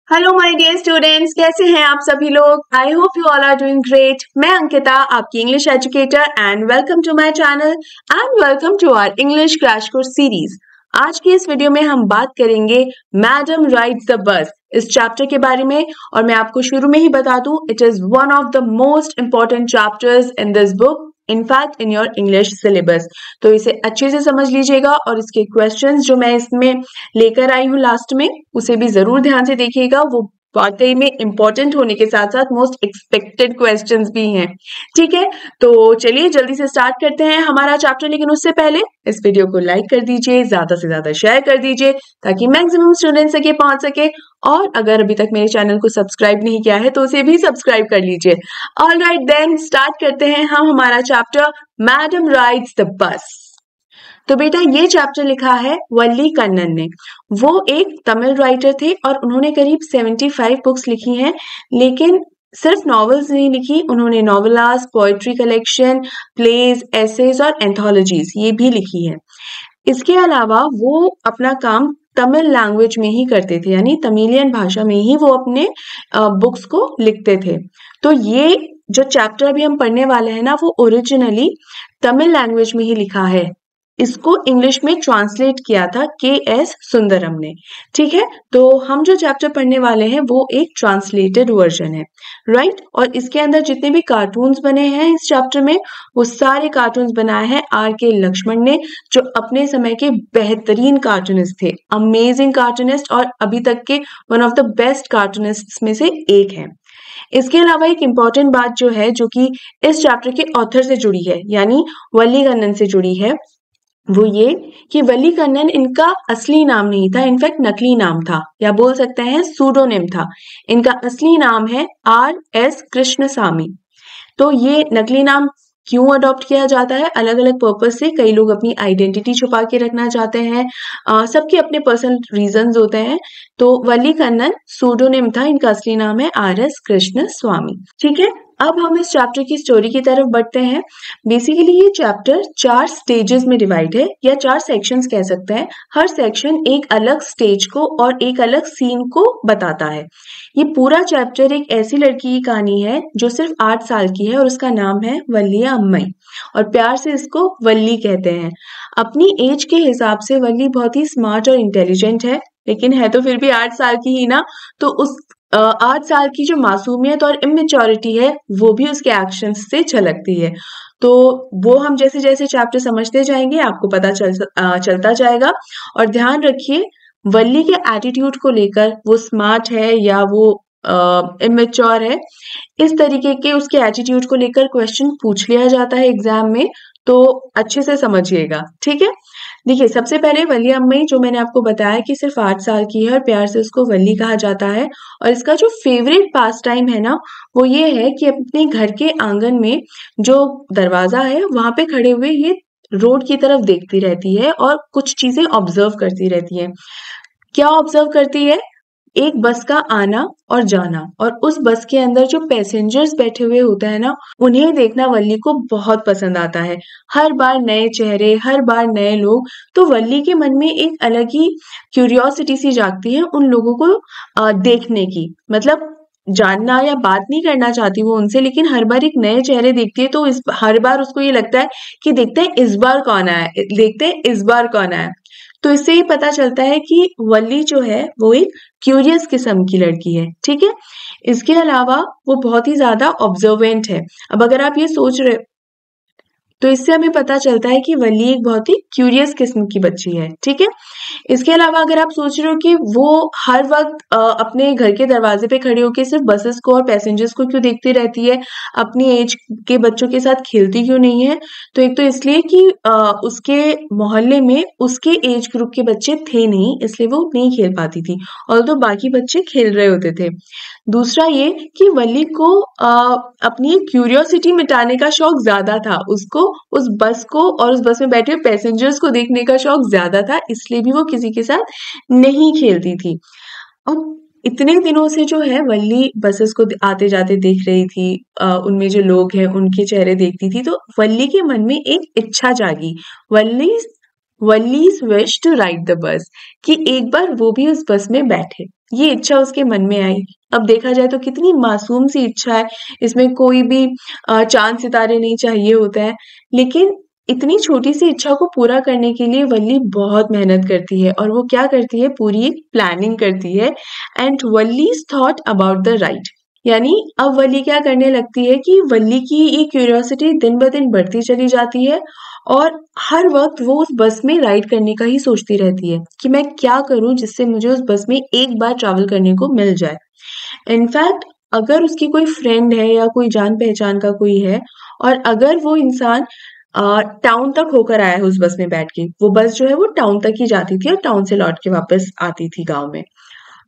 Hello my dear students, कैसे हैं आप सभी लोग। I hope you all are doing great. मैं अंकिता, आपकी English educator, and welcome to my channel and welcome to our English crash course series. आज की इस वीडियो में हम बात करेंगे मैडम राइड्स द बस इस चैप्टर के बारे में। और मैं आपको शुरू में ही बता दूं, it is one of the most important chapters in this book, in fact in your English syllabus. तो इसे अच्छे से समझ लीजिएगा और इसके क्वेश्चंस जो मैं इसमें लेकर आई हूँ लास्ट में, उसे भी जरूर ध्यान से देखिएगा। वो वाकई में इंपॉर्टेंट होने के साथ साथ मोस्ट एक्सपेक्टेड क्वेश्चंस भी हैं। ठीक है, तो चलिए जल्दी से स्टार्ट करते हैं हमारा चैप्टर। लेकिन उससे पहले इस वीडियो को लाइक कर दीजिए, ज्यादा से ज्यादा शेयर कर दीजिए ताकि मैक्सिमम स्टूडेंट्स तक ये पहुंच सके। और अगर अभी तक मेरे चैनल को सब्सक्राइब नहीं किया है तो उसे भी सब्सक्राइब कर लीजिए। ऑलराइट देन, स्टार्ट करते हैं हम हमारा chapter madam rides the bus. तो बेटा, ये चैप्टर लिखा है वल्ली कन्नन ने। वो एक तमिल राइटर थे और उन्होंने करीब 75 बुक्स लिखी हैं। लेकिन सिर्फ नॉवेल्स नहीं लिखी, उन्होंने नॉवेलास, पोएट्री कलेक्शन, प्लेज, एसेज और एंथोलॉजीज ये भी लिखी है। इसके अलावा वो अपना काम तमिल लैंग्वेज में ही करते थे, यानी तमिलियन भाषा में ही वो अपने बुक्स को लिखते थे। तो ये जो चैप्टर अभी हम पढ़ने वाले हैं ना, वो ओरिजिनली तमिल लैंग्वेज में ही लिखा है। इसको इंग्लिश में ट्रांसलेट किया था के.एस. सुंदरम ने। ठीक है, तो हम जो चैप्टर पढ़ने वाले हैं वो एक ट्रांसलेटेड वर्जन है, राइट। और इसके अंदर जितने भी कार्टून्स बने हैं इस चैप्टर में, वो सारे कार्टून्स बनाए हैं R.K. लक्ष्मण ने, जो अपने समय के बेहतरीन कार्टूनिस्ट थे, अमेजिंग कार्टूनिस्ट और अभी तक के one of the best cartoonist में से एक है। इसके अलावा एक इम्पॉर्टेंट बात जो है, जो कि इस चैप्टर के ऑथर से जुड़ी है, यानी वल्ली कन्नन से जुड़ी है, वो ये कि वल्ली कन्नन इनका असली नाम नहीं था, इनफैक्ट नकली नाम था, या बोल सकते हैं सूडोनिम था। इनका असली नाम है R.S. कृष्णसामी। तो ये नकली नाम क्यों अडॉप्ट किया जाता है? अलग अलग पर्पस से। कई लोग अपनी आइडेंटिटी छुपा के रखना चाहते हैं, सबके अपने पर्सनल रीजंस होते हैं। तो वल्ली कन्नन सूडोनिम था, इनका असली नाम है R.S. कृष्णस्वामी। ठीक है, अब हम इस चैप्टर की स्टोरी की तरफ बढ़ते हैं। बेसिकली ये चैप्टर 4 स्टेजेस में डिवाइड है, या 4 सेक्शंस कह सकते हैं। हर सेक्शन एक अलग स्टेज को और एक अलग सीन को बताता है। ये पूरा चैप्टर एक ऐसी लड़की की कहानी है जो सिर्फ 8 साल की है और उसका नाम है वल्लिया अम्मई, और प्यार से इसको वल्ली कहते हैं। अपनी एज के हिसाब से वल्ली बहुत ही स्मार्ट और इंटेलिजेंट है, लेकिन है तो फिर भी 8 साल की ही ना। तो उस 8 साल की जो मासूमियत और इमेच्योरिटी है वो भी उसके एक्शंस से झलकती है। तो वो हम जैसे जैसे चैप्टर समझते जाएंगे आपको पता चलता जाएगा। और ध्यान रखिए, वल्ली के एटीट्यूड को लेकर, वो स्मार्ट है या वो इमेच्योर है, इस तरीके के उसके एटीट्यूड को लेकर क्वेश्चन पूछ लिया जाता है एग्जाम में, तो अच्छे से समझिएगा। ठीक है, देखिए सबसे पहले वल्ली अम्मई, जो मैंने आपको बताया कि सिर्फ 8 साल की है और प्यार से उसको वल्ली कहा जाता है। और इसका जो फेवरेट पास टाइम है ना, वो ये है कि अपने घर के आंगन में जो दरवाजा है वहां पे खड़े हुए ये रोड की तरफ देखती रहती है और कुछ चीजें ऑब्जर्व करती रहती है। क्या ऑब्जर्व करती है? एक बस का आना और जाना, और उस बस के अंदर जो पैसेंजर्स बैठे हुए होते हैं ना, उन्हें देखना वल्ली को बहुत पसंद आता है। हर बार नए चेहरे, हर बार नए लोग। तो वल्ली के मन में एक अलग ही क्यूरियोसिटी सी जागती है उन लोगों को देखने की। मतलब जानना या बात नहीं करना चाहती वो उनसे, लेकिन हर बार एक नए चेहरे देखती है तो हर बार उसको ये लगता है कि देखते हैं इस बार कौन आया, देखते हैं इस बार कौन आया। तो इससे ही पता चलता है कि वल्ली जो है वो एक क्यूरियस किस्म की लड़की है। ठीक है, इसके अलावा वो बहुत ही ज्यादा ऑब्जर्वेंट है। अब अगर आप ये सोच रहे, तो इससे हमें पता चलता है कि वल्ली एक बहुत ही क्यूरियस किस्म की बच्ची है। ठीक है, इसके अलावा अगर आप सोच रहे हो कि वो हर वक्त अपने घर के दरवाजे पे खड़े होकर सिर्फ बसेस को और पैसेंजर्स को क्यों देखती रहती है, अपनी एज के बच्चों के साथ खेलती क्यों नहीं है, तो एक तो इसलिए कि उसके मोहल्ले में उसके एज ग्रुप के बच्चे थे नहीं, इसलिए वो नहीं खेल पाती थी, और तो बाकी बच्चे खेल रहे होते थे। दूसरा ये कि वल्ली को अपनी क्यूरियोसिटी मिटाने का शौक ज्यादा था, उसको उस बस को और उस बस में बैठे हुए पैसेंजर्स को देखने का शौक ज्यादा था, इसलिए भी वो किसी के साथ नहीं खेलती थी। अब इतने दिनों से जो है वल्ली बसेस को आते जाते देख रही थी, उनमें जो लोग हैं उनके चेहरे देखती थी, तो वल्ली के मन में एक इच्छा जागी, Valli's wish to ride the bus, कि एक बार वो भी उस बस में बैठे। ये इच्छा उसके मन में आई। अब देखा जाए तो कितनी मासूम सी इच्छा है, इसमें कोई भी चाँद सितारे नहीं चाहिए होते हैं। लेकिन इतनी छोटी सी इच्छा को पूरा करने के लिए वल्ली बहुत मेहनत करती है और वो क्या करती है, पूरी एक प्लानिंग करती है। And Valli's thought about the ride, यानी अब वल्ली क्या करने लगती है कि वल्ली की ये क्यूरियोसिटी दिन ब दिन बढ़ती चली जाती है और हर वक़्त वो उस बस में राइड करने का ही सोचती रहती है कि मैं क्या करूँ जिससे मुझे उस बस में एक बार ट्रैवल करने को मिल जाए। इनफैक्ट अगर उसकी कोई फ्रेंड है या कोई जान-पहचान का कोई है और अगर वो इंसान टाउन तक होकर आया है उस बस में बैठ के, वो बस जो है वो टाउन तक ही जाती थी और टाउन से लौट के वापस आती थी गाँव में।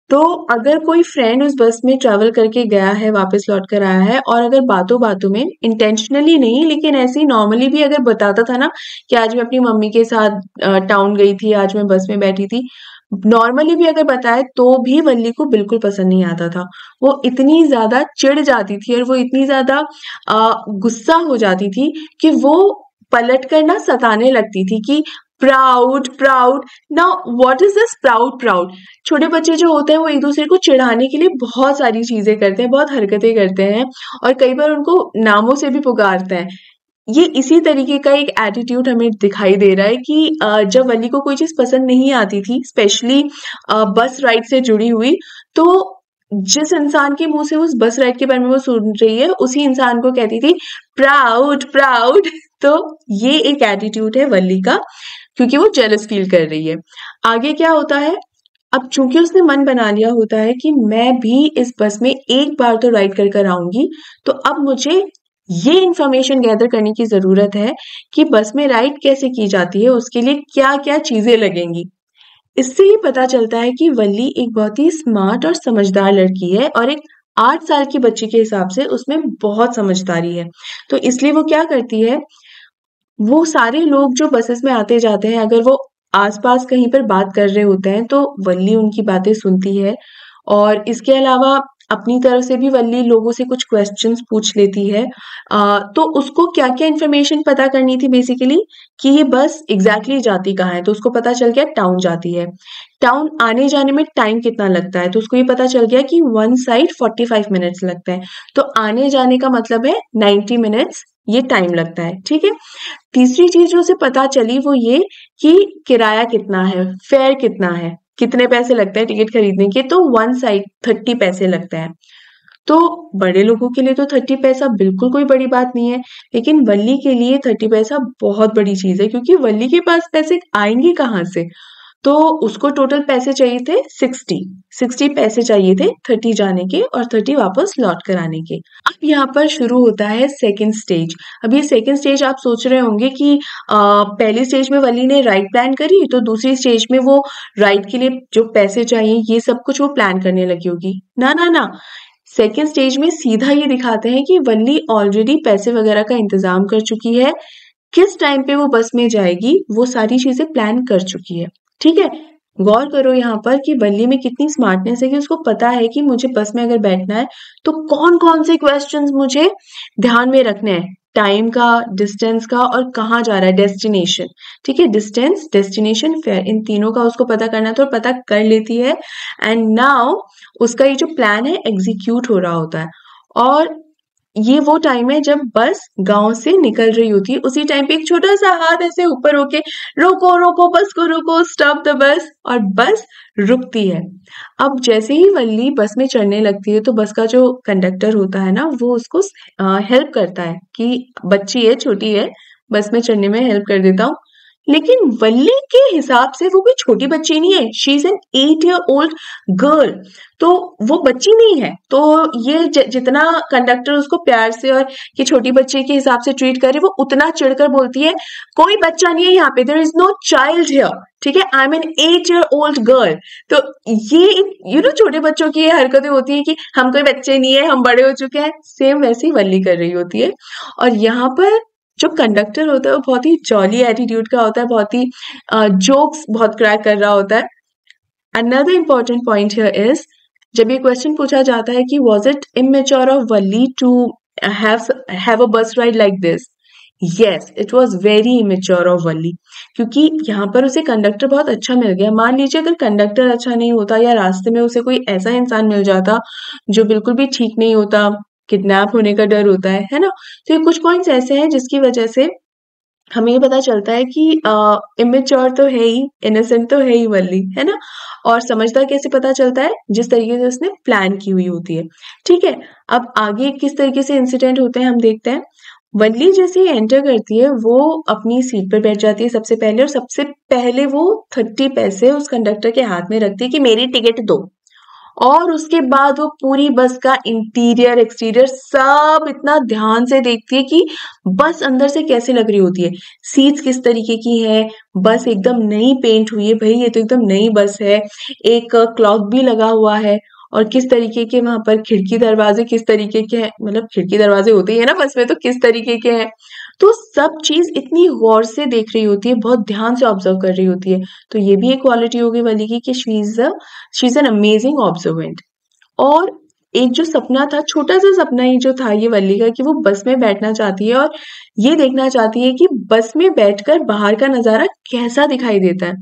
तो अगर कोई फ्रेंड उस बस में ट्रैवल करके गया है, वापस लौट कर आया है और अगर बातों-बातों में इंटेंशनली नहीं लेकिन ऐसे ही नॉर्मली भी अगर बताता था ना कि आज मैं अपनी मम्मी के साथ टाउन गई थी, आज मैं बस में बैठी थी, नॉर्मली भी अगर बताए तो भी वल्ली को बिल्कुल पसंद नहीं आता था। वो इतनी ज़्यादा चिढ़ जाती थी और वो इतनी ज़्यादा गुस्सा हो जाती थी कि वो पलट कर ना सताने लगती थी कि proud proud. Now what is this proud proud? छोटे बच्चे जो होते हैं वो एक दूसरे को चिढ़ाने के लिए बहुत सारी चीजें करते हैं, बहुत हरकतें करते हैं और कई बार उनको नामों से भी पुकारते हैं। ये इसी तरीके का एक एटीट्यूड हमें दिखाई दे रहा है कि जब वली को कोई चीज पसंद नहीं आती थी, स्पेशली बस राइड से जुड़ी हुई, तो जिस इंसान के मुंह से उस बस राइड के बारे में वो सुन रही है उसी इंसान को कहती थी प्राउड प्राउड। तो ये एक एटीट्यूड है वल्ली का, क्योंकि वो जेलस फील कर रही है। आगे क्या होता है, अब चूंकि उसने मन बना लिया होता है कि मैं भी इस बस में एक बार तो राइड कर कर आऊंगी, तो अब मुझे ये इन्फॉर्मेशन गैदर करने की जरूरत है कि बस में राइड कैसे की जाती है, उसके लिए क्या क्या चीजें लगेंगी। इससे ही पता चलता है कि वल्ली एक बहुत ही स्मार्ट और समझदार लड़की है और एक 8 साल की बच्ची के हिसाब से उसमें बहुत समझदारी है। तो इसलिए वो क्या करती है, वो सारे लोग जो बसेस में आते जाते हैं अगर वो आस-पास कहीं पर बात कर रहे होते हैं तो वल्ली उनकी बातें सुनती है और इसके अलावा अपनी तरफ से भी वल्ली लोगों से कुछ क्वेश्चंस पूछ लेती है। तो उसको क्या-क्या इन्फॉर्मेशन पता करनी थी बेसिकली कि ये बस एग्ज़ैक्टली जाती कहाँ है, तो उसको पता चल गया टाउन जाती है। टाउन आने-जाने में टाइम कितना लगता है, तो उसको ये पता चल गया कि वन साइड 45 मिनट्स लगते हैं। तो आने-जाने का मतलब है 90 मिनट्स ये टाइम लगता है, ठीक है? तीसरी चीज़ जो उसे पता चली वो ये कि किराया कितना है, फेयर कितना है, कितने पैसे लगते हैं टिकट खरीदने के, तो वन साइड 30 पैसे लगते हैं। तो बड़े लोगों के लिए तो 30 पैसा बिल्कुल कोई बड़ी बात नहीं है, लेकिन वल्ली के लिए 30 पैसा बहुत बड़ी चीज़ है क्योंकि वल्ली के पास पैसे आएँगे कहाँ से? तो उसको टोटल पैसे चाहिए थे 60 पैसे चाहिए थे 30 जाने के और 30 वापस लौट कर आने के। अब यहाँ पर शुरू होता है सेकंड स्टेज। अब ये सेकंड स्टेज आप सोच रहे होंगे कि पहली स्टेज में वली ने राइड प्लान करी, तो दूसरी स्टेज में वो राइड के लिए जो पैसे चाहिए ये सब कुछ वो प्लान करने लगी होगी। ना, ना, ना। सेकंड स्टेज में सीधा ये दिखाते हैं कि वल्ली ऑलरेडी पैसे वगैरह का इंतज़ाम कर चुकी है। किस टाइम पे वो बस में जाएगी, वो सारी चीज़ें प्लान कर चुकी है। ठीक है? गौर करो यहाँ पर कि वल्ली में कितनी स्मार्टनेस है कि उसको पता है कि मुझे बस में अगर बैठना है, तो कौन-कौन से क्वेश्चंस मुझे ध्यान में रखने हैं। टाइम का, डिस्टेंस का और कहाँ जा रहा है, डेस्टिनेशन। ठीक है? डिस्टेंस, डेस्टिनेशन, फेयर, इन तीनों का उसको पता करना था और पता कर लेती है। एंड नाउ उसका ये जो प्लान है एग्जीक्यूट हो रहा होता है। और ये वो टाइम है जब बस गाँव से निकल रही होती है, उसी टाइम पे एक छोटा-सा हाथ ऐसे ऊपर होके रोको, रोको, बस को रोको, स्टॉप द बस, और बस रुकती है। अब जैसे ही वल्ली बस में चढ़ने लगती है तो बस का जो कंडक्टर होता है ना वो उसको हेल्प करता है कि बच्ची है, छोटी है, बस में चढ़ने में हेल्प कर देता हूँ। लेकिन वल्ली के हिसाब से वो कोई छोटी बच्ची नहीं है, she is an 8 year old girl. तो वो बच्ची नहीं है। तो ये जितना कंडक्टर उसको प्यार से और कि छोटी बच्ची के हिसाब से ट्रीट करे, वो उतना चिढ़कर बोलती है, कोई बच्चा नहीं है यहाँ पे, there is no child here. ठीक है, I am an 8 year old girl. तो ये छोटे बच्चों की ये हरकतें होती है कि हम कोई बच्चे नहीं है, हम बड़े हो चुके हैं। सेम वैसे ही वल्ली कर रही होती है। और यहाँ पर जो कंडक्टर होता है वो बहुत ही जॉली एटीट्यूड का होता है, बहुत ही जोक्स बहुत क्रैक कर रहा होता है। Another important point here is, जब ये क्वेश्चन पूछा जाता है कि was it immature of Valli to have a bus ride like this, yes, it was very immature of Valli, क्योंकि यहाँ पर उसे कंडक्टर बहुत अच्छा मिल गया। मान लीजिए अगर कंडक्टर अच्छा नहीं होता या रास्ते में उसे कोई ऐसा इंसान मिल जाता जो बिल्कुल भी ठीक नहीं होता, किडनैप होने का डर होता है ना? तो ये कुछ पॉइंट्स ऐसे हैं जिसकी वजह से हमें ये पता चलता है कि इमेच्योर तो है ही, इनोसेंट तो है ही वल्ली, है ना? और समझदार कैसे पता चलता है? जिस तरीके से उसने प्लान की हुई होती है। ठीक है? अब आगे किस तरीके से इंसिडेंट होते हैं हम देखते हैं। वल्ली जैसे ही एंटर करती है, वो अपनी सीट पर बैठ जाती है सबसे पहले, और सबसे पहले वो 30 पैसे उस कंडक्टर के हाथ में रखती है कि मेरी टिकट दो। और उसके बाद वो पूरी बस का इंटीरियर एक्सटीरियर सब इतना ध्यान से देखती है कि बस अंदर से कैसे लग रही होती है, सीट्स किस तरीके की है, बस एकदम नई पेंट हुई है, भाई ये तो एकदम नई बस है, एक क्लॉक भी लगा हुआ है, और किस तरीके के वहां पर खिड़की दरवाजे किस तरीके के हैं, मतलब खिड़की दरवाजे होते ही है ना बस में, तो किस तरीके के हैं, तो सब चीज इतनी गौर से देख रही होती है, बहुत ध्यान से ऑब्जर्व कर रही होती है। तो ये भी एक क्वालिटी होगी वाली की कि she is an amazing observant. और एक जो सपना था, छोटा-सा सपना ही जो था ये वल्ली का, कि वो बस में बैठना चाहती है और ये देखना चाहती है कि बस में बैठकर बाहर का नज़ारा कैसा दिखाई देता है।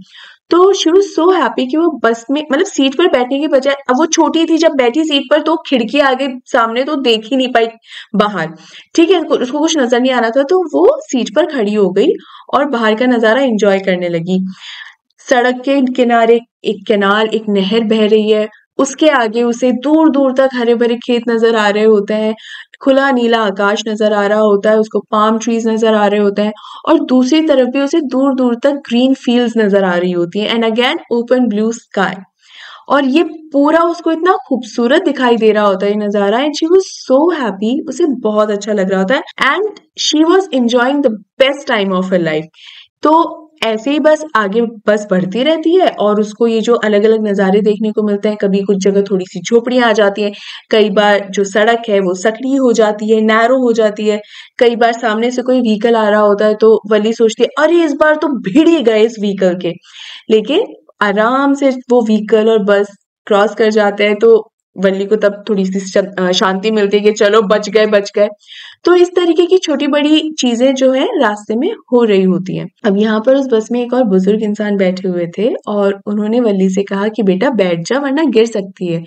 तो शी वाज़ सो हैप्पी कि वो बस में, मतलब सीट पर बैठने की बजाय, अब वो छोटी थी, जब बैठी सीट पर तो खिड़की आगे सामने तो देख ही नहीं पाई बाहर, ठीक है? उसको कुछ नज़र नहीं आ रहा था, तो वो सीट पर खड़ी हो गई और बाहर का नज़ारा एन्जॉय करने लगी। सड़क के किनारे एक कैनाल, एक नहर बह रही है, उसके आगे उसे दूर-दूर तक हरे-भरे खेत नज़र आ रहे होते हैं, खुला नीला आकाश नज़र आ रहा होता है, उसको पाम ट्रीज़ नज़र आ रहे होते हैं, और दूसरी तरफ भी उसे दूर-दूर तक ग्रीन फील्ड्स नज़र आ रही होती हैं, and again open blue sky. और ये पूरा उसको इतना खूबसूरत दिखाई दे रहा होता है ये नज़ारा, and she was so happy, उसे बहुत अच्छा लग रहा होता है, and she was enjoying the best time of her life. तो ऐसे ही बस आगे बस बढ़ती रहती है और उसको ये जो अलग-अलग नज़ारे देखने को मिलते हैं, कभी कुछ जगह थोड़ी-सी झोपड़ियाँ आ जाती हैं, कई बार जो सड़क है वो सकड़ी हो जाती है, नैरो हो जाती है, कई बार सामने से कोई व्हीकल आ रहा होता है तो वल्ली सोचती है, अरे! इस बार तो भिड़ ही गए इस व्हीकल के। लेकिन आराम से वो व्हीकल और बस क्रॉस कर जाते हैं, तो वल्ली को तब थोड़ी-सी शांति मिलती है कि चलो बच गए, बच गए। तो इस तरीके की छोटी-बड़ी चीज़ें जो हैं रास्ते में हो रही होती हैं। अब यहाँ पर उस बस में एक और बुजुर्ग इंसान बैठे हुए थे और उन्होंने वल्ली से कहा कि बेटा बैठ जा वरना गिर सकती है।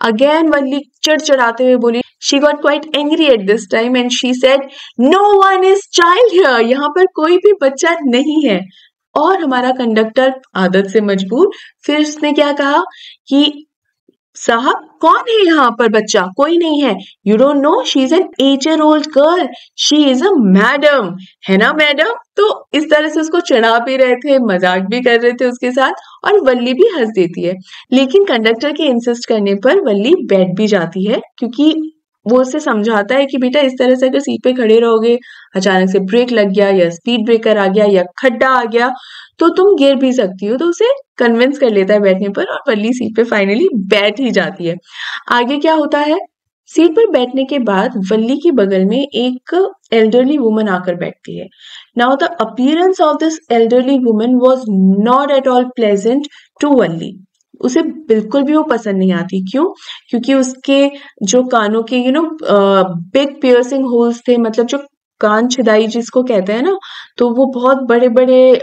अगेन वल्ली चिड़चिड़ाते हुए बोली, she got quite angry at this time and she said, no one is child here, यहाँ पर कोई भी बच्चा नहीं है। और हमारा कंडक्टर आदत से मजबूर, फिर उसने क्या कहा कि साहब कौन है यहाँ पर बच्चा? कोई नहीं है। You don't know she is an 8 year old girl, she is a madam, है ना मैडम? तो इस तरह से उसको चिढ़ा भी रहे थे, मजाक भी कर रहे थे उसके साथ, और वल्ली भी हंस देती है। लेकिन कंडक्टर के इंसिस्ट करने पर वल्ली बैठ भी जाती है, क्योंकि वो उसे समझाता है कि बेटा इस तरह से अगर सीट पे खड़े रहोगे, अचानक से ब्रेक लग गया या स्पीड ब्रेकर आ गया या खड्डा आ गया, तो तुम गिर भी सकती हो। तो उसे कन्विंस कर लेता है बैठने पर, और वल्ली सीट पे फाइनली बैठ ही जाती है। आगे क्या होता है? सीट पर बैठने के बाद वल्ली के बगल में एक एल्डरली वुमन आकर बैठती है। Now the appearance of this elderly woman was not at all pleasant to Valli. उसे बिल्कुल भी वो पसंद नहीं आती। क्यों? क्योंकि उसके जो कानों के बिग पियर्सिंग होल्स थे, मतलब जो कान छिदाई जिसको कहते हैं ना, तो वो बहुत बड़े-बड़े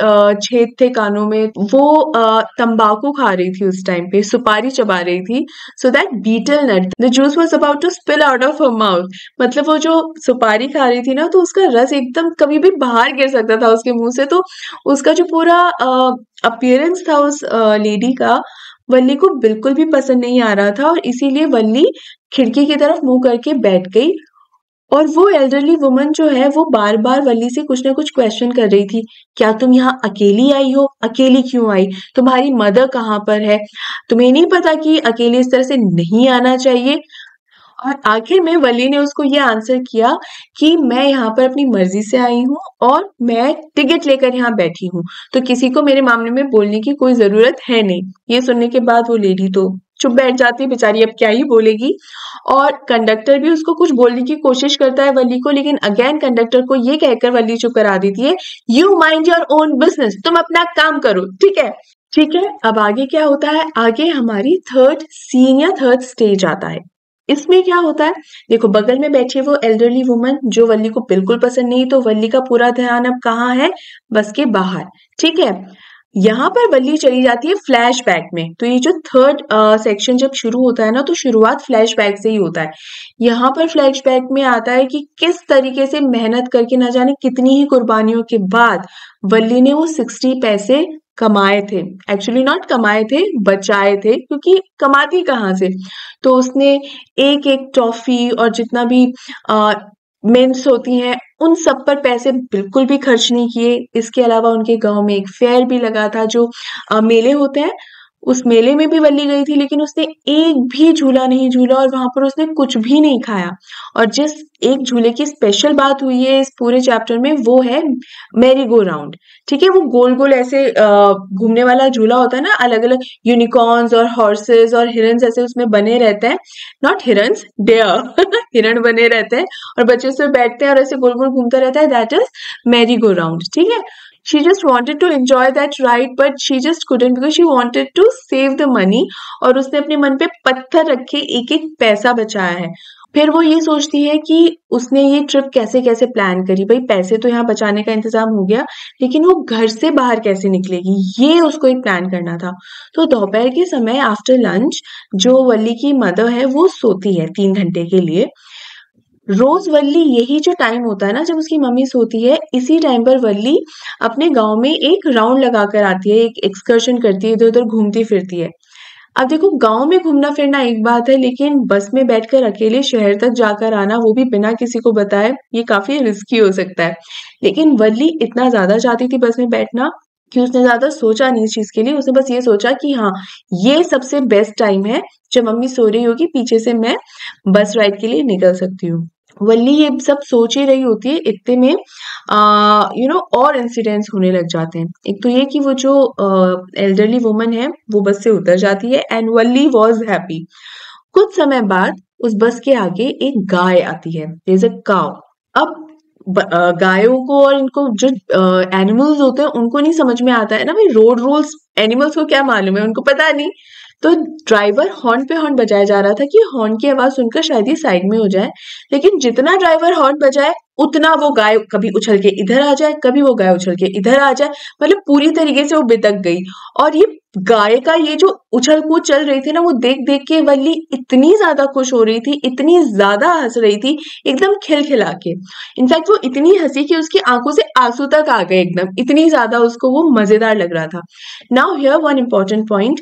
छेद थे कानों में। वो तंबाकू खा रही थी उस टाइम पे, सुपारी चबा रही थी, so that betel nut the juice was about to spill out of her mouth. मतलब वो जो सुपारी खा रही थी ना, तो उसका रस एकदम कभी भी बाहर गिर सकता था उसके मुँह से। तो उसका जो पूरा अपीयरेंस था उस लेडी का, वल्ली को बिल्कुल भी पसंद नहीं आ रहा था, और इसीलिए वल्ली खिड़की की तरफ मुँह करके बैठ गई। और वो एल्डरली वुमन जो है वो बार-बार वल्ली से कुछ ना कुछ क्वेश्चन कर रही थी। क्या तुम यहाँ अकेली आई हो? अकेली क्यों आई? तुम्हारी मदर कहाँ पर है? तुम्हें नहीं पता कि अकेले इस तरह से नहीं आना चाहिए? और आखिर में वली ने उसको ये आंसर किया कि मैं यहाँ पर अपनी मर्जी से आई हूँ और मैं टिकट लेकर यहाँ बैठी हूँ, तो किसी को मेरे मामले में बोलने की कोई ज़रूरत है नहीं। ये सुनने के बाद वो लेडी तो चुप बैठ जाती है बेचारी, अब क्या ही बोलेगी। और कंडक्टर भी उसको कुछ बोलने की कोशिश करता है वली को, लेकिन अगेन कंडक्टर को ये कहकर वली चुप करा देती है, you mind your own business, तुम अपना काम करो, ठीक है? ठीक है, अब आगे क्या होता है? आगे हमारी थर्ड सीन या थर्ड स्टेज आता है। इसमें क्या होता है, देखो बगल में बैठी है वो एल्डरली वुमन जो वल्ली को बिल्कुल पसंद नहीं, तो वल्ली का पूरा ध्यान अब कहाँ है, बस के बाहर। ठीक है, यहाँ पर वल्ली चली जाती है फ्लैशबैक में। तो ये जो थर्ड सेक्शन जब शुरू होता है ना, तो शुरुआत फ्लैशबैक से ही होता है। यहाँ पर फ्लैशबैक में आता है कि किस तरीके से मेहनत करके न जाने कितनी ही कुर्बानियों के बाद वल्ली ने वो 60 पैसे कमाए थे। एक्चुअली नॉट कमाए थे, बचाए थे, क्योंकि कमाती कहाँ से। तो उसने एक एक टॉफी और जितना भी मिंट्स होती हैं उन सब पर पैसे बिल्कुल भी खर्च नहीं किए। इसके अलावा उनके गांव में एक फेयर भी लगा था, जो मेले होते हैं, उस मेले में भी वल्ली गई थी, लेकिन उसने एक भी झूला नहीं झूला और वहां पर उसने कुछ भी नहीं खाया। और जिस एक झूले की स्पेशल बात हुई है इस पूरे चैप्टर में, वो है मैरी गो राउंड। ठीक है, वो गोल गोल ऐसे घूमने वाला झूला होता है ना, अलग अलग यूनिकॉर्न्स और हॉर्सेस और हिरन्स ऐसे उसमें बने रहते हैं, नॉट हिरन्स, डेयर हिरण बने रहते हैं और बच्चे उसमें बैठते हैं और ऐसे गोल गोल घूमता रहता है, that is merry go round. ठीक है, she just wanted to enjoy that ride but she just couldn't because she wanted to save the money। और उसने अपने मन पे पत्थर रखे एक एक पैसा बचाया है। फिर वो ये सोचती है कि उसने ये ट्रिप कैसे कैसे प्लान करी। भाई पैसे तो यहाँ बचाने का इंतजाम हो गया, लेकिन वो घर से बाहर कैसे निकलेगी, ये उसको एक प्लान करना था। तो दोपहर के समय आफ्टर लंच जो वल्ली की मदर है वो सोती है 3 घंटे के लिए। रोज वल्ली यही जो टाइम होता है ना जब उसकी मम्मी सोती है, इसी टाइम पर वल्ली अपने गांव में एक राउंड लगा कर आती है, एक एक्सकर्शन करती है, इधर उधर घूमती फिरती है। अब देखो गांव में घूमना फिरना एक बात है, लेकिन बस में बैठकर अकेले शहर तक जाकर आना, वो भी बिना किसी को बताए, ये काफी रिस्की हो सकता है। लेकिन वल्ली इतना ज्यादा चाहती थी बस में बैठना कि उसने ज्यादा सोचा नहीं इस चीज के लिए। उसने बस ये सोचा कि हाँ, ये सबसे बेस्ट टाइम है, जब मम्मी सो रही होगी पीछे से मैं बस राइड के लिए निकल सकती हूँ। वल्ली ये सब सोच ही रही होती है, इतने में और इंसिडेंट्स होने लग जाते हैं। एक तो ये कि वो जो एल्डरली वुमन है वो बस से उतर जाती है एंड वल्ली वाज हैप्पी। कुछ समय बाद उस बस के आगे एक गाय आती है, देयर इज अ काउ। अब गायों को और इनको जो एनिमल्स होते हैं उनको नहीं समझ में आता है ना भाई, रोड रूल्स एनिमल्स को क्या मालूम है, उनको पता नहीं। तो ड्राइवर हॉर्न पे हॉर्न बजाया जा रहा था कि हॉर्न की आवाज सुनकर शायद ये साइड में हो जाए, लेकिन जितना ड्राइवर हॉर्न बजाए उतना वो गाय कभी उछल के इधर आ जाए, कभी वो गाय उछल के इधर आ जाए, मतलब पूरी तरीके से वो बितक गई। और ये गाय का ये जो उछल कूद चल रही थी ना, वो देख देख के वल्ली इतनी ज्यादा खुश हो रही थी, इतनी ज्यादा हंस रही थी, एकदम खिलखिला के। इनफैक्ट वो इतनी हंसी कि उसकी आंखों से आंसू तक आ गए, एकदम इतनी ज्यादा उसको वो मजेदार लग रहा था। Now here one important point,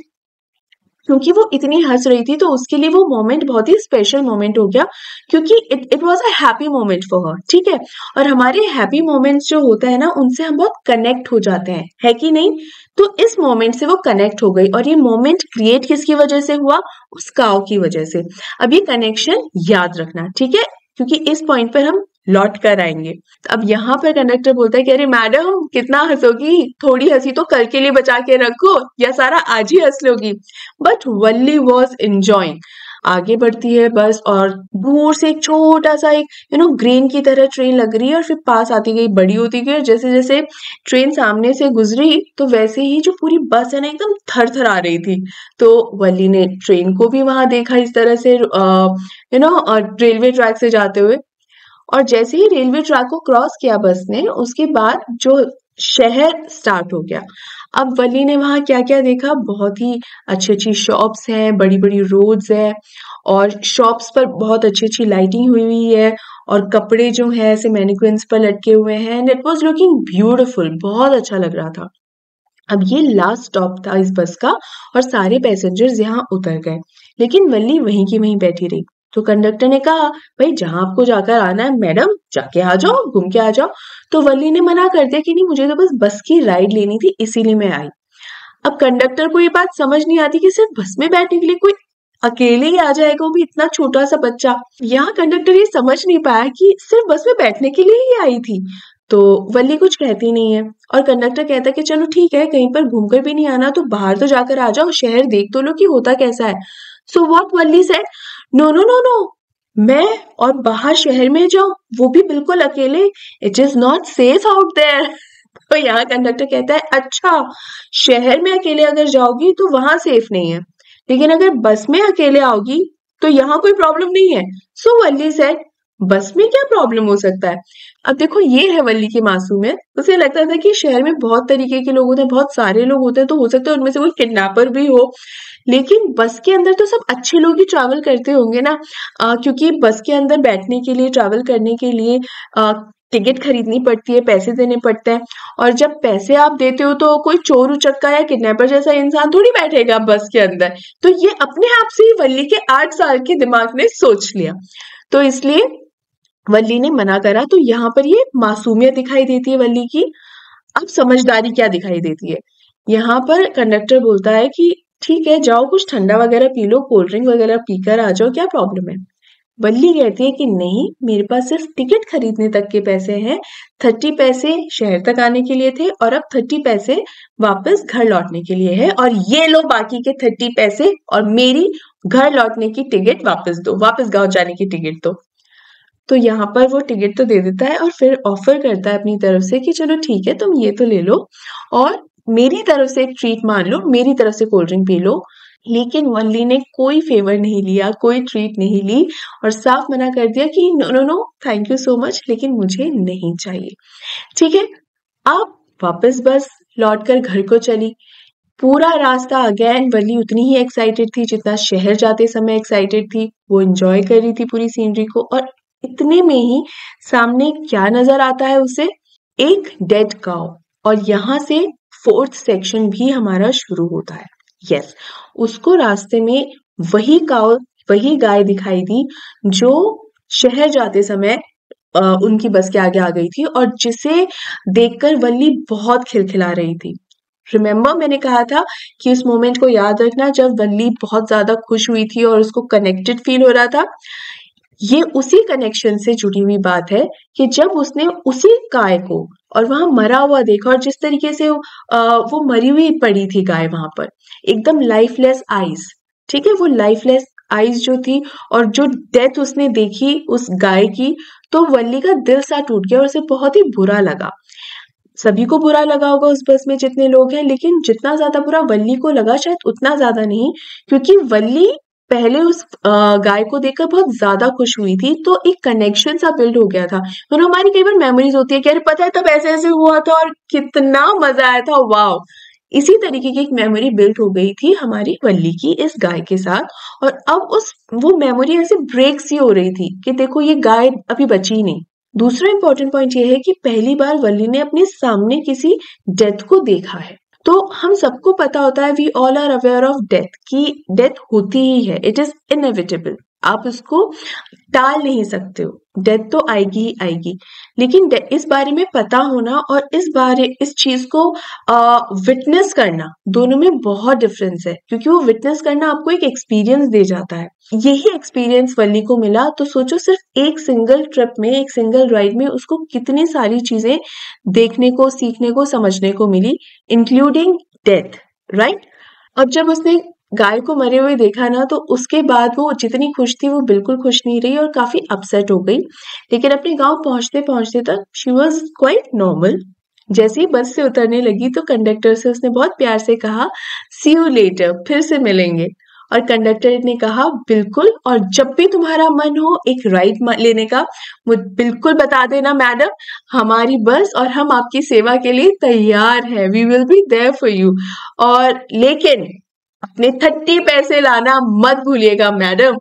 क्योंकि वो इतनी हंस रही थी तो उसके लिए वो मोमेंट बहुत ही स्पेशल मोमेंट हो गया, क्योंकि it was a happy moment for her. ठीक है, और हमारे हैप्पी मोमेंट्स जो होता है ना, उनसे हम बहुत कनेक्ट हो जाते हैं, है कि नहीं। तो इस मोमेंट से वो कनेक्ट हो गई, और ये मोमेंट क्रिएट किसकी वजह से हुआ, उस काव की वजह से। अब ये कनेक्शन याद रखना, ठीक है, क्योंकि इस पॉइंट पर हम लौट कर आएंगे। अब यहाँ पर कंडक्टर बोलता है कि अरे मैडम कितना हंसोगी, थोड़ी हंसी तो कल के लिए बचा के रखो या सारा आज ही हंस लोगी। But Valli was enjoying. आगे बढ़ती है बस और दूर से एक छोटा सा एक ग्रेन की तरह ट्रेन लग रही है, और फिर पास आती गई, बड़ी होती गई, और जैसे जैसे ट्रेन सामने से गुजरी तो वैसे ही जो पूरी बस है ना एकदम थर थर आ रही थी। तो वल्ली ने ट्रेन को भी वहां देखा इस तरह से रेलवे ट्रैक से जाते हुए। और जैसे ही रेलवे ट्रैक को क्रॉस किया बस ने, उसके बाद जो शहर स्टार्ट हो गया। अब वली ने वहां क्या क्या देखा, बहुत ही अच्छी अच्छी शॉप्स हैं, बड़ी बड़ी रोड्स है, और शॉप्स पर बहुत अच्छी अच्छी लाइटिंग हुई हुई है, और कपड़े जो है ऐसे मैनिक्विन्स पर लटके हुए हैं, and it was looking beautiful, बहुत अच्छा लग रहा था। अब ये लास्ट स्टॉप था इस बस का, और सारे पैसेंजर्स यहाँ उतर गए, लेकिन वल्ली वहीं की वहीं बैठी रही। तो कंडक्टर ने कहा, भाई जहां आपको जाकर आना है मैडम, जाके आ जाओ, घूम के आ जाओ। तो वल्ली ने मना कर दिया कि नहीं, मुझे तो बस की राइड लेनी थी, इसीलिए मैं आई। अब कंडक्टर को ये बात समझ नहीं आती कि सिर्फ बस में बैठने के लिए कोई अकेले ही आ जाएगा, वो भी इतना छोटा सा बच्चा। यहाँ कंडक्टर ये समझ नहीं पाया कि सिर्फ बस में बैठने के लिए ही आई थी। तो वल्ली कुछ कहती नहीं है, और कंडक्टर कहता है कि चलो ठीक है, कहीं पर घूमकर भी नहीं आना तो बाहर तो जाकर आ जाओ, शहर देख तो लो कि होता कैसा है। So what Valli said, no no no no, मैं और बाहर शहर में जाऊं, वो भी बिल्कुल अकेले, it is not safe out there. तो यहाँ कंडक्टर कहता है, अच्छा शहर में अकेले अगर जाओगी तो वहां सेफ नहीं है, लेकिन अगर बस में अकेले आओगी तो यहाँ कोई प्रॉब्लम नहीं है। सो वल्ली सेड, बस में क्या प्रॉब्लम हो सकता है? अब देखो ये है वल्ली की मासूमियत। उसे लगता था कि शहर में बहुत तरीके के लोग होते हैं, बहुत सारे लोग होते हैं, तो हो सकता है उनमें से कोई किडनैपर भी हो। लेकिन बस के अंदर तो सब अच्छे लोग ही ट्रैवल करते होंगे ना, क्योंकि बस के अंदर बैठने के लिए, ट्रैवल करने के लिए टिकट खरीदनी पड़ती है, पैसे देने पड़ते हैं। और जब पैसे आप देते हो तो कोई चोर उचक्का या किडनैपर जैसा इंसान थोड़ी बैठेगा बस के अंदर। तो ये अपने आप से ही वल्ली के 8 साल के दिमाग ने सोच लिया। तो इसलिए वल्ली ने मना करा। तो यहाँ पर ये मासूमियत दिखाई देती है वल्ली की। अब समझदारी क्या दिखाई देती है? यहाँ पर कंडक्टर बोलता है कि ठीक है, जाओ कुछ ठंडा वगैरह पी लो, कोल्ड ड्रिंक वगैरह पीकर आ जाओ, क्या प्रॉब्लम है? वल्ली कहती है कि नहीं, मेरे पास सिर्फ टिकट खरीदने तक के पैसे हैं। 30 पैसे शहर तक आने के लिए थे और अब 30 पैसे वापस घर लौटने के लिए है, और ये लो बाकी के 30 पैसे और मेरी घर लौटने की टिकट वापस दो, वापस गाँव जाने की टिकट दो। तो यहाँ पर वो टिकट तो दे देता है और फिर ऑफर करता है अपनी तरफ से कि चलो ठीक है, तुम ये तो ले लो और मेरी तरफ से एक ट्रीट मान लो, मेरी तरफ से कोल्ड ड्रिंक पी लो। लेकिन वल्ली ने कोई फेवर नहीं लिया, कोई ट्रीट नहीं ली और साफ मना कर दिया कि no no no, thank you so much, लेकिन मुझे नहीं चाहिए। ठीक है, अब वापस बस लौटकर घर को चली। पूरा रास्ता अगेन वल्ली उतनी ही एक्साइटेड थी जितना शहर जाते समय एक्साइटेड थी। वो एंजॉय कर रही थी पूरी सीनरी को, और इतने में ही सामने क्या नजर आता है उसे? एक डेड काउ। और यहाँ से 4th सेक्शन भी हमारा शुरू होता है। यस, उसको रास्ते में वही काउ, वही गाय दिखाई दी जो शहर जाते समय उनकी बस के आगे आ गई थी और जिसे देखकर वल्ली बहुत खिलखिला रही थी। रिमेम्बर, मैंने कहा था कि उस मोमेंट को याद रखना जब वल्ली बहुत ज्यादा खुश हुई थी और उसको कनेक्टेड फील हो रहा था। ये उसी कनेक्शन से जुड़ी हुई बात है कि जब उसने उसी गाय को और वहां मरा हुआ देखा, और जिस तरीके से वो मरी हुई पड़ी थी गाय वहां पर, एकदम लाइफलेस आईज। ठीक है, वो लाइफलेस आईज जो थी और जो डेथ उसने देखी उस गाय की, तो वल्ली का दिल सा टूट गया और उसे बहुत ही बुरा लगा। सभी को बुरा लगा होगा उस बस में जितने लोग हैं, लेकिन जितना ज्यादा बुरा वल्ली को लगा शायद उतना ज्यादा नहीं, क्योंकि वल्ली पहले उस गाय को देखकर बहुत ज्यादा खुश हुई थी, तो एक कनेक्शन सा बिल्ड हो गया था। तो हमारी कई बार मेमोरीज होती है कि अरे पता है तब ऐसे ऐसे हुआ था और कितना मजा आया था, वाओ। इसी तरीके की एक मेमोरी बिल्ड हो गई थी हमारी वल्ली की इस गाय के साथ, और अब उस वो मेमोरी ऐसे ब्रेक सी हो रही थी कि देखो ये गाय अभी बची नहीं। दूसरा इंपॉर्टेंट पॉइंट ये है कि पहली बार वल्ली ने अपने सामने किसी डेथ को देखा है। तो हम सबको पता होता है, we all are aware of death, कि डेथ होती ही है, इट इज इनएविटेबल, आप उसको टाल नहीं सकते हो, डेथ तो आएगी ही आएगी। लेकिन इस बारे में पता होना और इस चीज को विटनेस करना, दोनों में बहुत डिफरेंस है, क्योंकि वो विटनेस करना आपको एक एक्सपीरियंस दे जाता है। यही एक्सपीरियंस वल्ली को मिला। तो सोचो, सिर्फ एक सिंगल ट्रिप में, एक सिंगल राइड में उसको कितनी सारी चीजें देखने को, सीखने को, समझने को मिली, इंक्लूडिंग डेथ, राइट। अब जब उसने गाय को मरे हुए देखा ना, तो उसके बाद वो जितनी खुश थी वो बिल्कुल खुश नहीं रही और काफी अपसेट हो गई। लेकिन अपने गांव पहुंचते पहुंचते तक शी वॉज क्वाइट नॉर्मल। जैसे ही बस से उतरने लगी तो कंडक्टर से उसने बहुत प्यार से कहा, सी यू लेटर, फिर से मिलेंगे। और कंडक्टर ने कहा बिल्कुल, और जब भी तुम्हारा मन हो एक राइड लेने का, मुझे बिल्कुल बता देना मैडम, हमारी बस और हम आपकी सेवा के लिए तैयार है, we will be there for you. और लेकिन अपने 30 पैसे लाना मत भूलिएगा मैडम।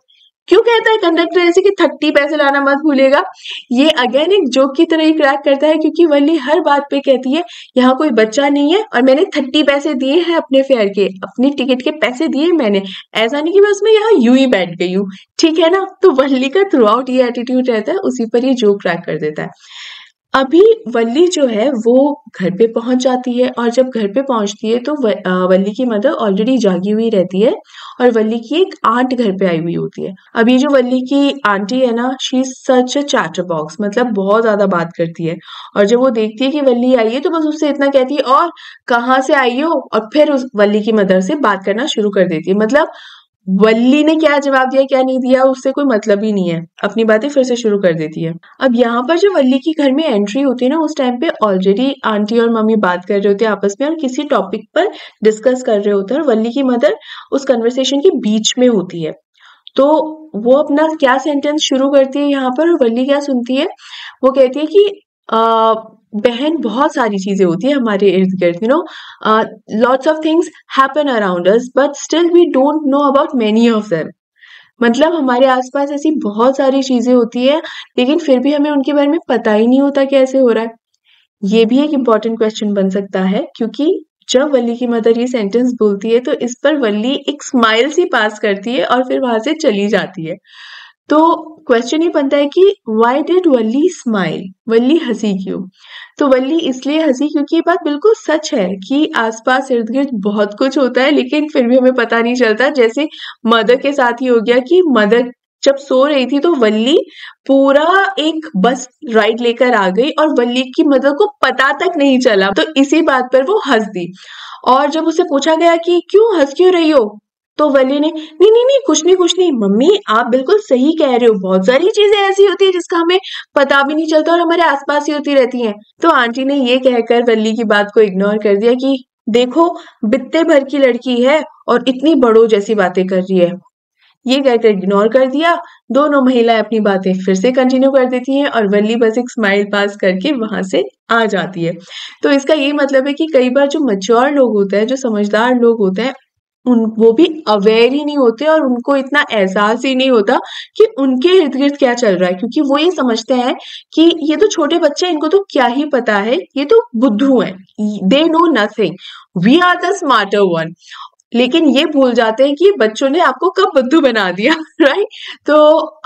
क्यों कहता है कंडक्टर ऐसे कि 30 पैसे लाना मत भूलिएगा? ये अगेन एक जोक की तरह ही क्रैक करता है, क्योंकि वल्ली हर बात पे कहती है यहाँ कोई बच्चा नहीं है और मैंने 30 पैसे दिए हैं अपने फेयर के, अपनी टिकट के पैसे दिए मैंने, ऐसा नहीं कि बस मैं यहाँ यूं ही बैठ गई हूँ। ठीक है ना? तो वल्ली का थ्रू आउट ये एटीट्यूड रहता है, उसी पर ये जोक क्रैक कर देता है। अभी वल्ली जो है वो घर पे पहुंच जाती है, और जब घर पे पहुंचती है तो वल्ली की मदर ऑलरेडी जागी हुई रहती है और वल्ली की एक आंट घर पे आई हुई होती है। अब ये जो वल्ली की आंटी है ना, she is such a chatter box, मतलब बहुत ज्यादा बात करती है। और जब वो देखती है कि वल्ली आई है तो बस उससे इतना कहती है, और कहाँ से आई हो, और फिर उस वल्ली की मदर से बात करना शुरू कर देती है। मतलब वल्ली ने क्या जवाब दिया क्या नहीं दिया उससे कोई मतलब ही नहीं है, अपनी बातें फिर से शुरू कर देती है। अब यहाँ पर जब वल्ली की घर में एंट्री होती है ना, उस टाइम पे ऑलरेडी आंटी और मम्मी बात कर रहे होते हैं आपस में और किसी टॉपिक पर डिस्कस कर रहे होते हैं, और वल्ली की मदर उस कन्वर्सेशन के बीच में होती है। तो वो अपना क्या सेंटेंस शुरू करती है यहाँ पर, और वल्ली क्या सुनती है, वो कहती है कि बहन बहुत सारी चीजें होती है हमारे इर्द गिर्द, you know, lots of things happen around us but still we don't know about many of them. मतलब हमारे आसपास ऐसी बहुत सारी चीजें होती है लेकिन फिर भी हमें उनके बारे में पता ही नहीं होता कैसे हो रहा है। ये भी एक इम्पॉर्टेंट क्वेश्चन बन सकता है, क्योंकि जब वल्ली की मदर ये सेंटेंस बोलती है तो इस पर वल्ली एक स्माइल सी पास करती है और फिर वहां से चली जाती है। तो क्वेश्चन ये बनता है कि व्हाई डिड वल्ली स्माइल, वल्ली हंसी क्यों? तो वल्ली इसलिए हंसी क्योंकि ये बात बिल्कुल सच है कि आसपास इर्द गिर्द बहुत कुछ होता है लेकिन फिर भी हमें पता नहीं चलता। जैसे मदर के साथ ही हो गया कि मदर जब सो रही थी तो वल्ली पूरा एक बस राइड लेकर आ गई और वल्ली की मदर को पता तक नहीं चला, तो इसी बात पर वो हंस दी। और जब उसे पूछा गया कि क्यों हंस क्यों रही हो, तो वली ने नहीं नहीं नहीं कुछ नहीं मम्मी, आप बिल्कुल सही कह रहे हो, बहुत सारी चीजें ऐसी होती है जिसका हमें पता भी नहीं चलता और हमारे आसपास ही होती रहती हैं। तो आंटी ने ये कहकर वल्ली की बात को इग्नोर कर दिया कि देखो बित्ते भर की लड़की है और इतनी बड़ों जैसी बातें कर रही है। ये कहकर इग्नोर कर दिया। दोनों महिलाएं अपनी बातें फिर से कंटिन्यू कर देती हैं और वल्ली बस एक स्माइल पास करके वहां से आ जाती है। तो इसका ये मतलब है कि कई बार जो मैच्योर लोग होते हैं, जो समझदार लोग होते हैं, उन वो भी अवेयर ही नहीं होते और उनको इतना एहसास ही नहीं होता कि उनके इर्द गिर्द क्या चल रहा है, क्योंकि वो ये समझते हैं कि ये तो छोटे बच्चे हैं, इनको तो क्या ही पता है, ये तो बुद्धू हैं, they know nothing, we are the smarter one. लेकिन ये भूल जाते हैं कि बच्चों ने आपको कब बुद्धू बना दिया। राइट। तो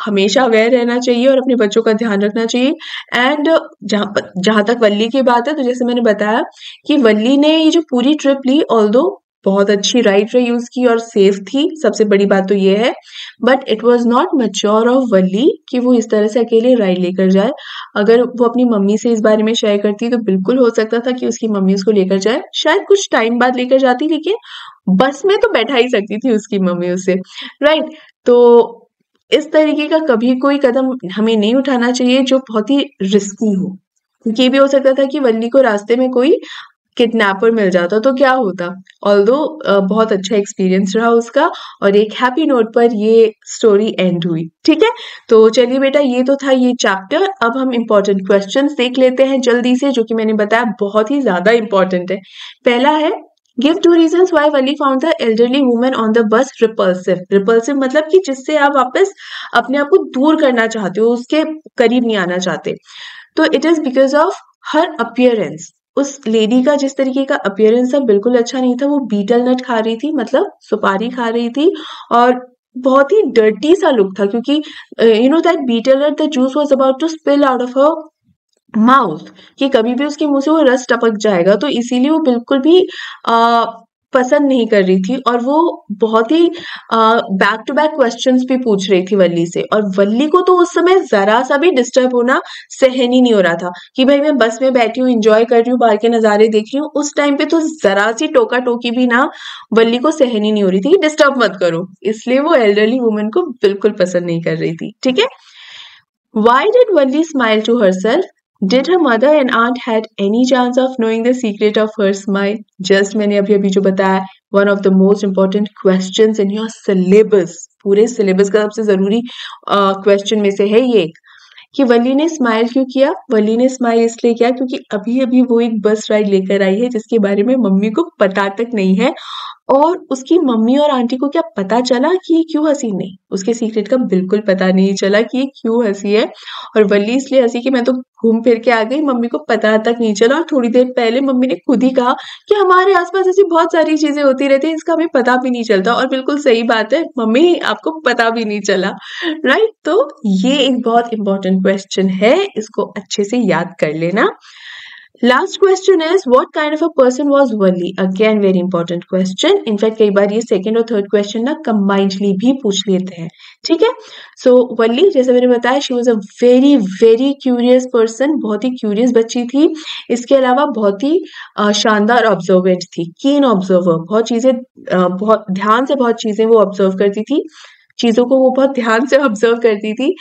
हमेशा अवेयर रहना चाहिए और अपने बच्चों का ध्यान रखना चाहिए। एंड जहां तक वल्ली की बात है, तो जैसे मैंने बताया कि वल्ली ने ये जो पूरी ट्रिप ली, ऑल्दो बहुत अच्छी राइड यूज की और सेफ थी, सबसे बड़ी बात तो ये है, but it was not mature of Valli कि वो इस तरह से अकेले राइड लेकर जाए। अगर वो अपनी मम्मी से इस बारे में शेयर करती तो बिल्कुल हो सकता था कि उसकी मम्मी उसको लेकर जाए, शायद कुछ टाइम बाद लेकर जाती, लेकिन बस में तो बैठा ही सकती थी उसकी मम्मी उसे। राइट। तो इस तरीके का कभी कोई कदम हमें नहीं उठाना चाहिए जो बहुत ही रिस्की हो, क्योंकि ये भी हो सकता था कि वल्ली को रास्ते में कोई किडनैपर मिल जाता तो क्या होता। ऑल्दो बहुत अच्छा एक्सपीरियंस रहा उसका और एक हैप्पी नोट पर ये स्टोरी एंड हुई। ठीक है, तो चलिए बेटा, ये तो था ये चैप्टर। अब हम इम्पोर्टेंट क्वेश्चंस देख लेते हैं जल्दी से, जो कि मैंने बताया बहुत ही ज्यादा इम्पोर्टेंट है। पहला है, give 2 reasons why Wally found the elderly woman on the bus repulsive। repulsive मतलब कि जिससे आप वापस अपने आप को दूर करना चाहते हो, उसके करीब नहीं आना चाहते। तो it is because of her appearance. उस लेडी का जिस तरीके का अपीयरेंस था बिल्कुल अच्छा नहीं था। वो बीटल नट खा रही थी, मतलब सुपारी खा रही थी, और बहुत ही डर्टी सा लुक था, क्योंकि you know that betel nut, the juice was about to spill out of her mouth, कि कभी भी उसके मुंह से वो रस टपक जाएगा, तो इसीलिए वो बिल्कुल भी आ, पसंद नहीं कर रही थी। और वो बहुत ही बैक टू बैक क्वेश्चंस भी पूछ रही थी वल्ली से, और वल्ली को तो उस समय जरा सा भी डिस्टर्ब होना सहन ही नहीं हो रहा था कि भाई मैं बस में बैठी हूँ, एंजॉय कर रही हूँ, बाहर के नजारे देख रही हूँ। उस टाइम पे तो जरा सी टोका टोकी भी ना वल्ली को सहन ही नहीं हो रही थी कि डिस्टर्ब मत करो, इसलिए वो एल्डरली वुमन को बिल्कुल पसंद नहीं कर रही थी। ठीक है। Why did Valli smile to herself? Did her mother and aunt had any chance of knowing the secret of her smile? Just मैंने अभी अभी जो बताया, one of the most important questions in your syllabus, पूरे syllabus का सबसे जरूरी question में से है ये, कि वली ने स्माइल क्यों किया। वली ने स्माइल इसलिए किया क्योंकि अभी अभी वो एक बस राइड लेकर आई है जिसके बारे में मम्मी को पता तक नहीं है, और उसकी मम्मी और आंटी को क्या पता चला कि ये क्यों हंसी? नहीं, उसके सीक्रेट का बिल्कुल पता नहीं चला कि ये क्यों हंसी है। और वल्ली इसलिए हंसी कि मैं तो घूम फिर के आ गई, मम्मी को पता तक नहीं चला। और थोड़ी देर पहले मम्मी ने खुद ही कहा कि हमारे आसपास ऐसी बहुत सारी चीजें होती रहती है, इसका हमें पता भी नहीं चलता। और बिल्कुल सही बात है, मम्मी आपको पता भी नहीं चला। राइट। तो ये एक बहुत इंपॉर्टेंट क्वेश्चन है, इसको अच्छे से याद कर लेना। Last question is, what kind of a person was Wali? Again very important question. In fact कई बार ये सेकंड और थर्ड क्वेश्चन ना कंबाइंडली भी पूछ लेते हैं। ठीक है। सो वली, जैसे मैंने बताया, she was a very very curious person, बहुत ही क्यूरियस बच्ची थी। इसके अलावा बहुत ही शानदार ऑब्जर्वेंट थी, कीन ऑब्जर्वर, बहुत चीजें बहुत ध्यान से बहुत चीजें वो ऑब्जर्व करती थी। चीज़ों को वो बहुत ध्यान से ऑब्जर्व करती थी।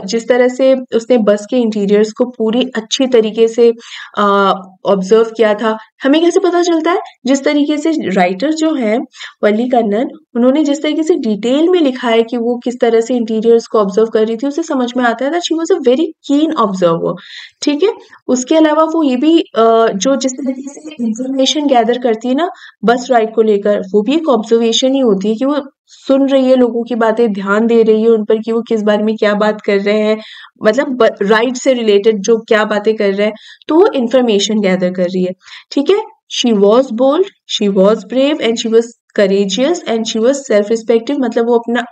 जिस तरह से उसने बस के इंटीरियर्स को पूरी अच्छी तरीके से ऑब्जर्व किया था। हमें कैसे पता चलता है? जिस तरीके से राइटर जो हैं वल्ली कन्नन, उन्होंने जिस तरीके से डिटेल में लिखा है कि वो किस तरह से इंटीरियर्स को ऑब्जर्व कर रही थी, उससे समझ में आता है that she was a very keen observer. ठीक है? उसके अलावा वो ये भी जो जिस तरीके से इंफॉर्मेशन गैदर करती है ना बस राइड को लेकर, वो भी एक ऑब्जर्वेशन ही होती है कि वो सुन रही है लोगों की बातें, ध्यान दे रही है उन पर कि वो किस बारे में क्या बात कर रहे हैं, मतलब राइड से रिलेटेड जो क्या बातें कर रहे हैं, तो वो इंफॉर्मेशन गैदर कर रही है। ठीक है? She was bold, she was brave and she was courageous and she was self respective. मतलब वो अपना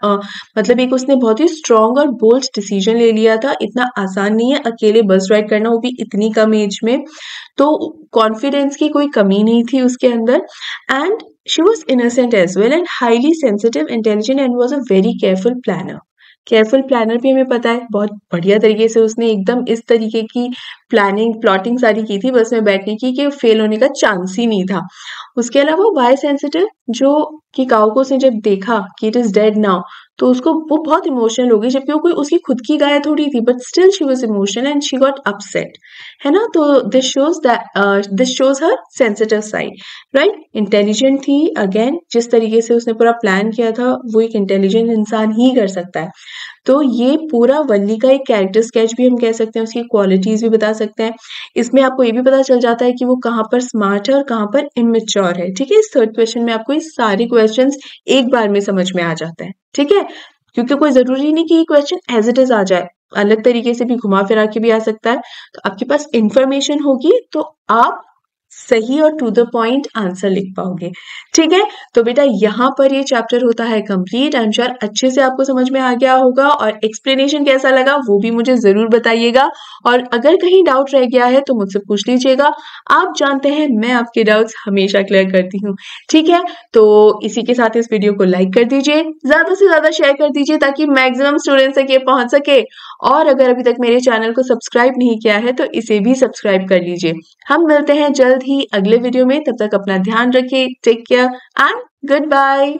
मतलब एक उसने बहुत ही स्ट्रॉन्ग और बोल्ड डिसीजन ले लिया था। इतना आसान नहीं है अकेले बस राइड करना, वो भी इतनी कम एज में। तो कॉन्फिडेंस की कोई कमी नहीं थी उसके अंदर। And she was innocent as well and highly sensitive, intelligent and was a very careful planner. Careful planner भी हमें पता है, बहुत बढ़िया तरीके से उसने एकदम इस तरीके की प्लॉटिंग सारी की थी बस में बैठने की कि फेल होने का चांस ही नहीं था। उसके अलावा वाई सेंसिटिव, जो कि काओ को उसने जब देखा कि इट इज डेड नाउ, तो उसको वो बहुत इमोशनल हो गई, जबकि वो कोई उसकी खुद की गाय थोड़ी थी, but still she was emotional and she got upset. है ना? तो this shows her sensitive side, right? Intelligent थी, अगेन जिस तरीके से उसने पूरा प्लान किया था वो एक इंटेलिजेंट इंसान ही कर सकता है। तो ये पूरा वल्ली का एक कैरेक्टर स्केच भी हम कह सकते हैं, उसकी क्वालिटीज भी बता सकते हैं। इसमें आपको ये भी पता चल जाता है कि वो कहाँ पर स्मार्ट है और कहाँ पर इमेच्योर है। ठीक है? इस थर्ड क्वेश्चन में आपको ये सारे क्वेश्चंस एक बार में समझ में आ जाते हैं। ठीक है? क्योंकि कोई जरूरी नहीं कि ये क्वेश्चन एज इट इज आ जाए, अलग तरीके से भी घुमा फिरा के भी आ सकता है। तो आपके पास इंफॉर्मेशन होगी तो आप सही और टू द पॉइंट आंसर लिख पाओगे। ठीक है? तो बेटा यहाँ पर ये चैप्टर होता है कंप्लीट। आई एम श्योर अच्छे से आपको समझ में आ गया होगा, और एक्सप्लेनेशन कैसा लगा वो भी मुझे जरूर बताइएगा। और अगर कहीं डाउट रह गया है तो मुझसे पूछ लीजिएगा। आप जानते हैं मैं आपके डाउट्स हमेशा क्लियर करती हूँ। ठीक है? तो इसी के साथ इस वीडियो को लाइक कर दीजिए, ज्यादा से ज्यादा शेयर कर दीजिए ताकि मैक्सिमम स्टूडेंट्स तक ये पहुंच सके। और अगर अभी तक मेरे चैनल को सब्सक्राइब नहीं किया है तो इसे भी सब्सक्राइब कर लीजिए। हम मिलते हैं जल्द ही अगले वीडियो में, तब तक अपना ध्यान रखिए। Take care and good bye.